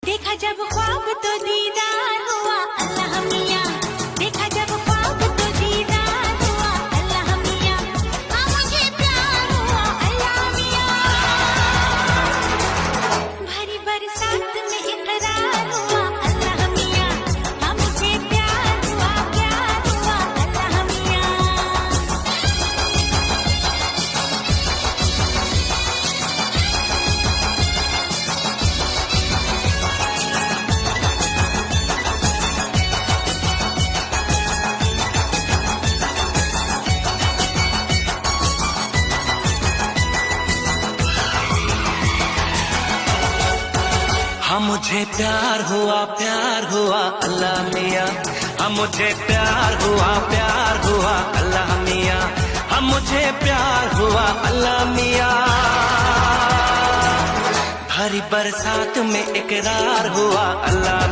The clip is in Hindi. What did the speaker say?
देखा जब ख्वाब तो दीदार हुआ अल्लाह मियां, देखा जब ख्वाब तो दीदार हुआ अल्लाह मियां, हाँ मुझे प्यार हुआ अल्लाह मियां। भरी बरसात में इकरार हुआ अल्लाह मियां, हाँ मुझे प्यार हुआ अल्लाह मियां। हाँ मुझे प्यार हुआ अल्लाह मियां, हाँ मुझे प्यार हुआ अल्लाह मियां, हाँ मुझे प्यार हुआ अल्लाह मियां। भरी बरसात में इकरार हुआ अल्लाह